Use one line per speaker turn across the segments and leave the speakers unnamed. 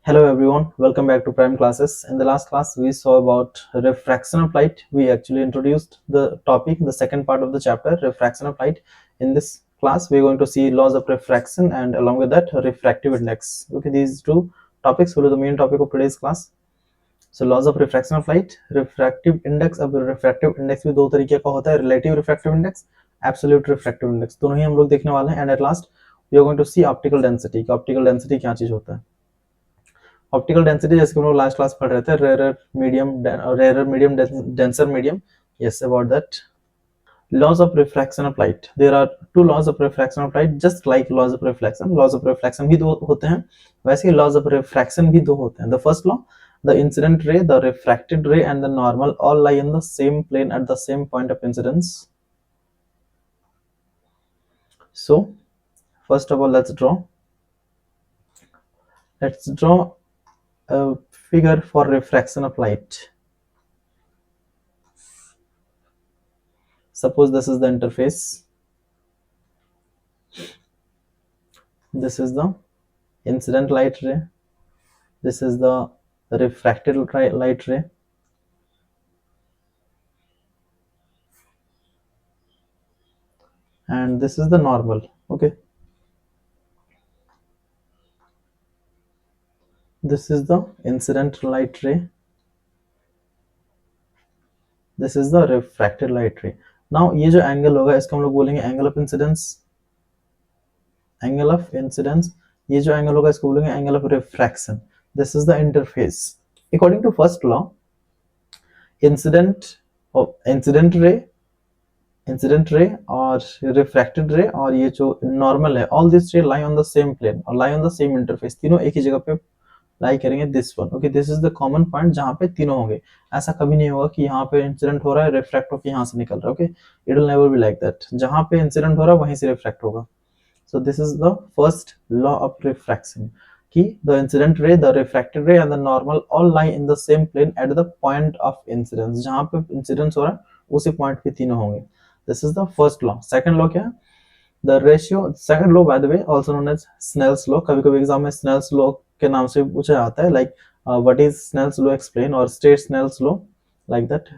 Hello everyone, welcome back to Prime Classes. In the last class, we saw about refraction of light. We actually introduced the topic, the second part of the chapter, refraction of light. In this class, we're going to see laws of refraction and along with that, refractive index. Okay, these two topics will be the main topic of today's class. So laws of refraction of light, refractive index. अब refractive index भी दो तरीके का होता है, relative refractive index, absolute refractive index. दोनों ही हम लोग देखने वाले हैं. And at last, we are going to see optical density. Optical density क्या चीज होता है? ऑप्टिकल डेंसिटी जैसे हम लोग लास्ट क्लास पढ़ रहे थे, rare medium denser medium. Yes, about that. Laws of refraction of light. There are two laws of refraction of light, just like laws of reflection. Laws of reflection भी दो होते हैं, वैसे ही लॉज ऑफ रिफ्रैक्शन भी दो होते हैं. The first law, the incident ray, the refracted ray and the normal all lie in the same plane at the same point of incidence. So first of all, let's draw a figure for refraction of light. Suppose this is the interface, this is the incident light ray, this is the refracted light ray, and this is the normal. Okay, this is the incident light ray, this is the refracted light ray. Now ये जो angle होगा इसको हम लोग बोलेंगे angle of incidence. Angle of incidence, ये जो angle होगा इसको बोलेंगे angle of refraction. This is the interface. According to first law, incident ray और रिफ्रैक्टेड रे और ये जो नॉर्मल है, all this ray lie on the same plane और lie on the same interface. तीनों एक ही जगह पे लाई करेंगे. This one. Okay, this is the common point जहां पे तीनों होंगे. ऐसा कभी नहीं होगा कि यहाँ पे इंसिडेंट हो रहा है, रिफ्रैक्ट होकर यहाँ से निकल रहा है. Okay, it will never be like that. जहां पे इंसिडेंट हो रहा है वहीं से रिफ्रैक्ट होगा. So this is the first law of refraction. कि the incident ray, the refracted ray and the normal all lie in the same plane at the point of incidence. जहाँ पे incidence हो रहा है उसी point पे तीनों होंगे. This is the first law. Second law क्या है? The ratio. Second law, by the way, also known as Snell's law. कभी-कभी एग्जाम में Snell's law के नाम से पूछा जाता है, like what is Snell's law explain or state Snell's law, like that.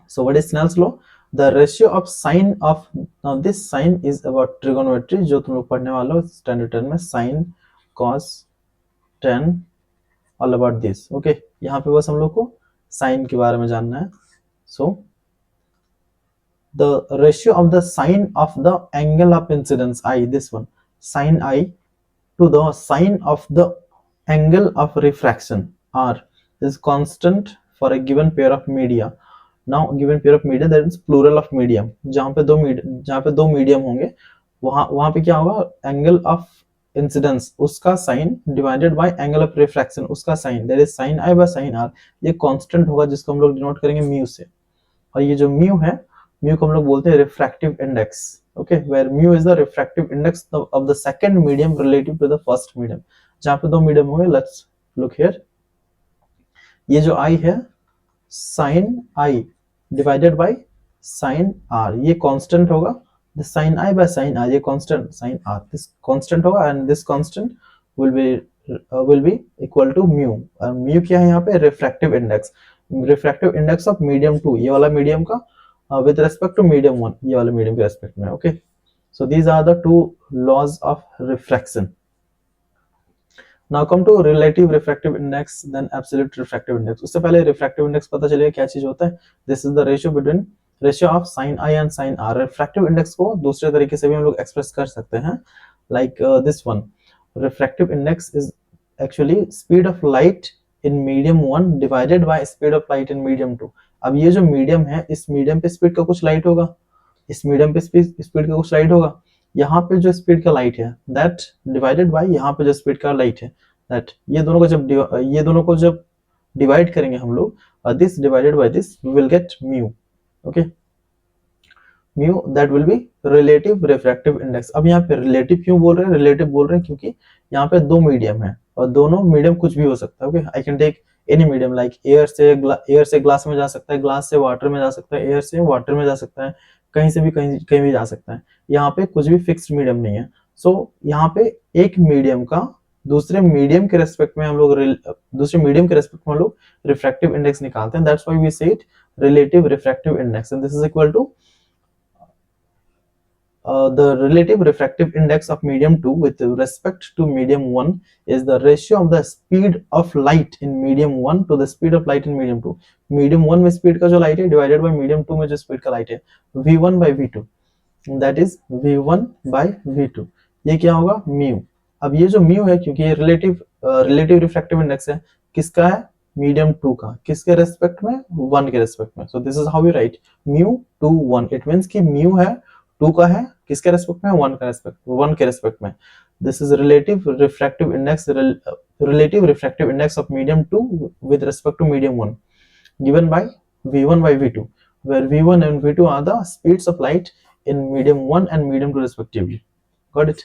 So what is Snell's law? The ratio of sine of, now this sine is about trigonometry जो तुम लोग पढ़ने वाले हो स्टैंडर्ड 10 में. sin, cos, tan, all about this. Okay, यहाँ पे बस हम लोग को sin के बारे में जानना है. So the ratio of the sine of the angle of incidence I, this one, sin I to the sine of the angle of refraction R is constant for a given pair of media. Now given pair of media, that is plural of medium. जहाँ पे दो medium होंगे वहां पे क्या होगा, angle of incidence उसका sine divided by angle of refraction उसका sine, that is sine I by sine R. ये कांस्टेंट होगा जिसको हम लोग डिनोट करेंगे म्यू से. और ये जो म्यू है, म्यू को हम लोग बोलते हैं refractive index. Okay, where mu is the refractive index of the second medium relative to the first medium. जहाँ पे दो मीडियम होंगे, लेट्स लुक हियर. ये जो आई है, sine I divided by sine R, ये कांस्टेंट होगा. The sine I by sine R, ये constant sine R, this constant होगा and this constant will be equal to mu. और mu क्या है यहाँ पे, रिफ्रैक्टिव इंडेक्स ऑफ मीडियम 2, ये वाला मीडियम का विद रिस्पेक्ट टू मीडियम 1, ये वाले मीडियम के रिस्पेक्ट में. Okay, so these are the two laws of refraction. Now come to relative refractive index, then absolute refractive index. उससे पहले refractive index पता चलेगा क्या चीज होता है. This is the ratio of sin I and sin R. Refractive index को दूसरे तरीके से भी हम लोग एक्सप्रेस कर सकते हैं, like this one. Refractive index is actually speed of light in medium 1 divided by speed of light in medium 2. अब ये जो मीडियम है, इस मीडियम पे स्पीड का कुछ लाइट होगा, इस मीडियम पे स्पीड का कुछ लाइट होगा. यहाँ पे जो स्पीड का लाइट है दैट डिवाइडेड बाय यहाँ पे जो स्पीड का लाइट है दैट, ये दोनों को जब डिवाइड करेंगे हम लोग, this divided by this, we will get mu. Okay, mu that will be relative refractive index. अब यहाँ पे रिलेटिव क्यों बोल रहे हैं, रिलेटिव बोल रहे हैं क्योंकि यहाँ पे दो मीडियम है और दोनों मीडियम कुछ भी हो सकता है. Okay, I can take any medium, like air से ग्लास में जा सकता है, ग्लास से वाटर में जा सकता है, एयर से वाटर में जा सकता है, कहीं से भी कहीं भी जा सकता है. यहाँ पे कुछ भी फिक्स्ड मीडियम नहीं है. सो यहाँ पे एक मीडियम का दूसरे मीडियम के रेस्पेक्ट में हम लोग रिफ्रैक्टिव इंडेक्स निकालते हैं. That's why we say it relative refractive index, and this is equal to the relative refractive index of medium 2 with respect to medium 1 is the ratio of the speed of light in medium 1 to the speed of light in medium 2. medium 1 में speed का जो light है divided by medium 2 में जो speed का light है v1 by v2, that is v1 by v2. ये क्या होगा mu. अब ये जो mu है क्योंकि ये relative refractive index है, किसका है medium 2 का, किसके रेस्पेक्ट में 1 के रेस्पेक्ट में. so this is how we write mu to 1. it means कि mu है 2 का है किसके रेस्पेक्ट में 1 के रेस्पेक्ट में. This is relative refractive index of medium 2 with respect to medium 1 given by v1 by v2, where v1 and v2 are the speeds of light in medium 1 and medium 2 respectively. Got it?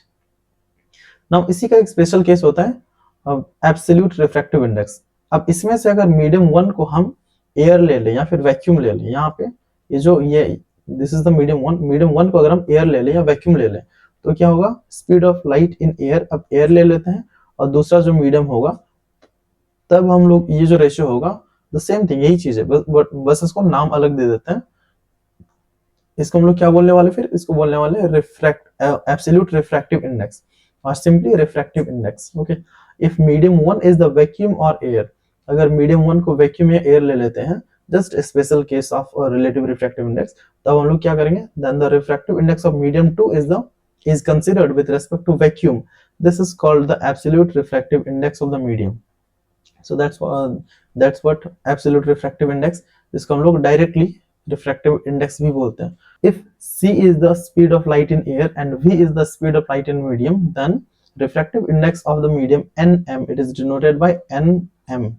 Now इसी का एक special case होता है absolute refractive index. अब इसमें से अगर medium 1 को हम एयर ले लें या फिर वैक्यूम ले लें, यहाँ पे ये दिस इज द मीडियम 1 को अगर हम एयर ले लें या वैक्यूम ले लें तो क्या होगा speed of light in air. अब एयर ले लेते हैं और दूसरा जो मीडियम होगा, तब हम लोग ये जो रेशियो होगा द सेम थिंग, यही चीज है, बस इसको नाम अलग दे देते हैं. इसको हम लोग क्या बोलने वाले, फिर इसको बोलने वाले एब्सोल्यूट रिफ्रैक्टिव इंडेक्स और simply refractive index. Okay, if medium 1 is the vacuum और एयर, अगर मीडियम 1 को वैक्यूम या एयर ले लेते हैं, just special case of relative refractive index, तब हम लोग क्या करेंगे, then the refractive index of medium 2 is considered with respect to vacuum. This is called the absolute refractive index of the medium. So that's what absolute refractive index, इसको हम लोग directly refractive index भी बोलते हैं. If c is the speed of light in air and v is the speed of light in medium, then refractive index of the medium nm, it is denoted by nm,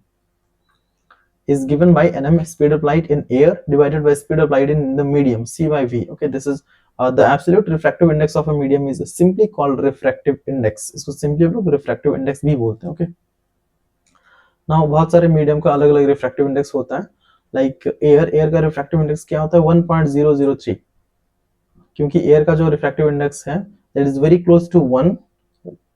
is given by nm speed of light in air divided by speed of light in the medium c by v. Okay, this is the absolute refractive index of a medium is simply called refractive index. इसको simply हम लोग refractive index भी बोलते हैं. Okay, now बहुत सारे medium का अलग अलग रिफ्रैक्टिव इंडेक्स होता है. लाइक एयर का रिफ्रैक्टिव इंडेक्स क्या होता है 1.003, क्योंकि एयर का जो रिफ्रैक्टिव इंडेक्स है that is very close to 1.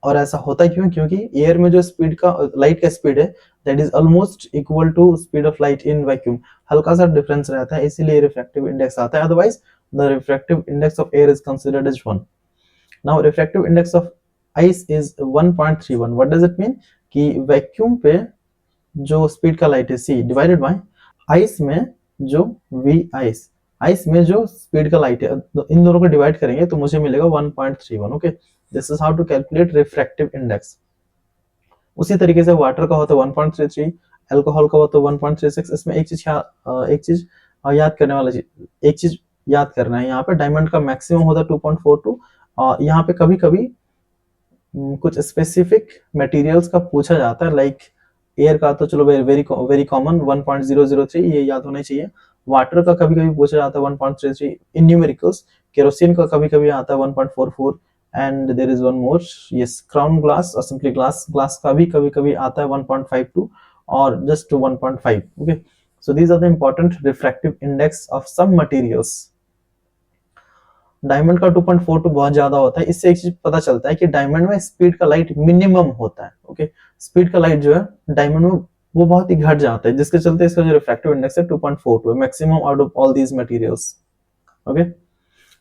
और ऐसा होता है क्यों, क्योंकि एयर में जो स्पीड का लाइट का स्पीड है that is almost equal to speed of light in vacuum. हल्का सा डिफरेंस रहता है, इसीलिए रिफ्रैक्टिव इंडेक्स आता है. Otherwise the refractive index of air is considered as 1. Now refractive index of ice is 1.31. What does it mean कि vacuum पे जो स्पीड का लाइट है c डिवाइडेड बाय आइस में जो v आइस में जो स्पीड का लाइट है, इन दोनों को डिवाइड करेंगे तो मुझे मिलेगा 1.31. Okay, this is how to calculate refractive index. उसी तरीके से वाटर का होता है 1.33, अल्कोहल का होता है 1.36. इसमें एक चीज याद करने वाला एक चीज याद करना है, यहाँ पे डायमंड का मैक्सिमम होता है 2.42. और यहाँ पे कभी कभी कुछ स्पेसिफिक मटेरियल्स का पूछा जाता है, लाइक एयर का तो चलो वेरी कॉमन 1.003, ये याद होना चाहिए. वाटर का कभी कभी पूछा जाता है 1.33 इन न्यूमेरिकल्स. केरोसिन का कभी कभी आता है 1.44, and there is one more, yes, crown glass और सिंपली ग्लास का भी कभी कभी आता है 1.52 और just 1.5. Okay, so these are the important refractive index of some materials. Diamond का 2.42 बहुत ज्यादा होता है. इससे एक चीज पता चलता है कि डायमंड में स्पीड का लाइट मिनिमम होता है. ओके, स्पीड का लाइट जो है डायमंड में वो बहुत ही घट जाता है, जिसके चलते इसका जो रिफ्रैक्टिव इंडेक्स है 2.42 है, maximum out of all these materials. Okay,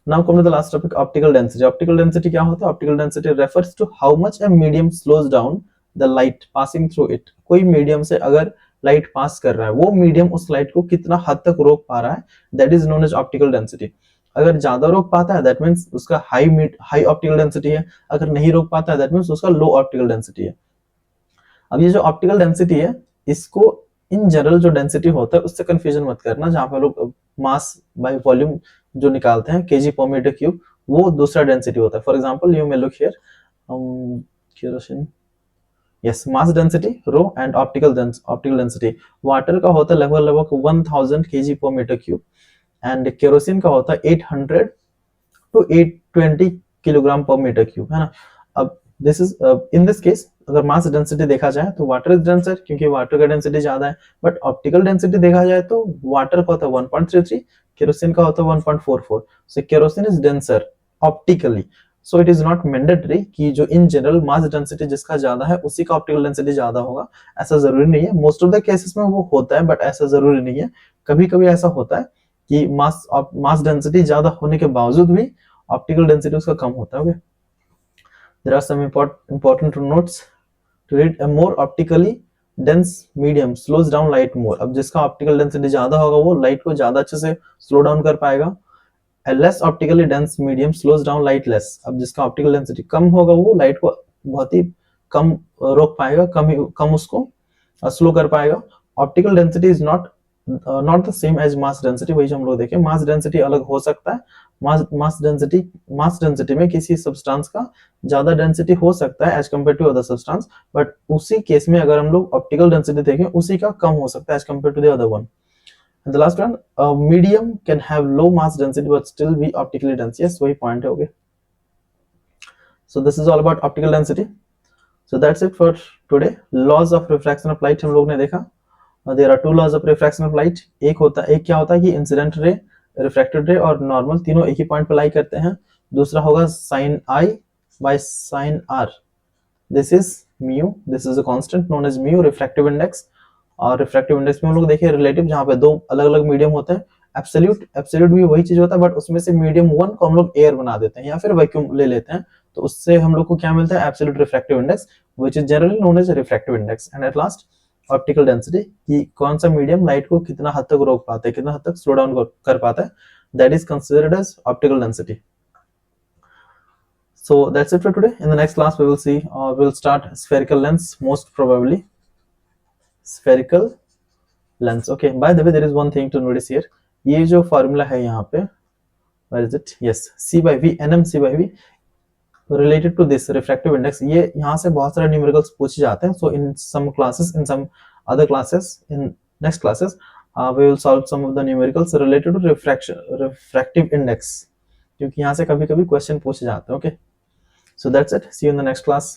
now come to the last topic, optical density. Optical density क्या होता है? Optical density refers to how much a medium slows down the light passing through it. कोई medium से अगर light pass कर रहा है, वो मीडियम उस लाइट को कितना हद तक रोक पा रहा है, that is known as optical density. अगर ज्यादा रोक पाता है दैट मींस उसका हाई ऑप्टिकल डेंसिटी है, अगर नहीं रोक पाता है दैट मींस उसका लो ऑप्टिकल डेंसिटी है. अब ये जो ऑप्टिकल डेंसिटी है, इसको इन जनरल जो डेंसिटी होता है उससे कंफ्यूजन मत करना. जहां पे लोग मास बाय वॉल्यूम जो निकालते हैं केजी पर मीटर क्यूब, वो दूसरा डेंसिटी होता है. For example you may look here kerosene, yes, mass density rho and optical density. Water का होता है लगभग 1000 केजी पर मीटर क्यूब, एंड केरोसिन का होता है 800 टू 820 किलोग्राम पर मीटर क्यूब, है ना. अब this is in this case अगर मास डेंसिटी देखा जाए तो वाटर इज डेंसर, क्योंकि वाटर का डेंसिटी ज्यादा है. बट ऑप्टिकल डेंसिटी देखा जाए तो वाटर का होता है 1.33, केरोसिन का होता है 1.44. So kerosene is denser optically. So it is not mandatory कि जो इन जनरल मास डेंसिटी जिसका ज्यादा है उसी का ऑप्टिकल डेंसिटी ज्यादा होगा, ऐसा जरूरी नहीं है। मोस्ट ऑफ द केसेस में वो होता है बट ऐसा जरूरी नहीं है। कभी कभी ऐसा होता है कि मास डेंसिटी ज्यादा होने के बावजूद भी ऑप्टिकल डेंसिटी उसका कम होता है। Okay, there are some important notes to read. A more optically dense medium slows down light more. अब जिसका ऑप्टिकल डेंसिटी ज्यादा होगा वो लाइट को ज्यादा अच्छे से स्लो डाउन कर पाएगा। A less optically dense medium slows down light less. अब जिसका ऑप्टिकल डेंसिटी कम होगा वो लाइट को बहुत ही कम रोक पाएगा, कम उसको स्लो कर पाएगा। Optical density is not the same as mass density. वही जो हम लोग देखें, मास डेंसिटी अलग हो सकता है। मास डेंसिटी में किसी सब्सटेंस का ज्यादा डेंसिटी हो सकता है as compare to other substance, but उसी केस में अगर हम लोग ऑप्टिकल डेंसिटी देखें उसी का कम हो सकता है as compare to the other one. And the last one, a medium can have low mass density but still be optically dense. Yes, वही point है। Okay, so this is all about optical density. So that's it for today. Laws of refraction of light हम लोग ने देखा। There are two laws of refraction of light. एक क्या होता है कि इंसिडेंट रे, रिफ्रैक्टेड रे और नॉर्मल तीनों एक ही पॉइंट पे लाई करते हैं। दूसरा होगा sin I by sin R. This is mu. This is a constant known as mu, refractive index. और रिफ्रैक्टिव इंडेक्स में हम लोग देखिए रिलेटिव, जहाँ पे दो अलग अलग मीडियम होते हैं। एब्सोल्यूट भी वही चीज होता है बट उसमें से मीडियम वन को हम लोग एयर बना देते हैं या फिर वैक्यूम ले लेते हैं, तो उससे हम लोग को क्या मिलता है, absolute refractive index, which is generally known as refractive index. And at last optical density, कि कौन सा मीडियम लाइट को कितना हद तक रोक पाता है, कितना हद तक स्लो डाउन कर पाता है, that is considered as optical density. So that's it for today. In the next class we will see, we'll start spherical lens, most probably spherical lens. Okay, by the way there is one thing to notice here. ये जो formula है यहाँ पे, where is it? Yes, C by V, NM C by V related to this refractive index. ये यहाँ से बहुत सारे न्यूमेरिकल्स पूछे जाते हैं. So in some classes, in some other classes, in next classes, we will solve some of the numericals related to refractive index, क्योंकि यहाँ से कभी-कभी क्वेश्चन पूछे जाते हैं. Okay, so that's it. See you in the next class.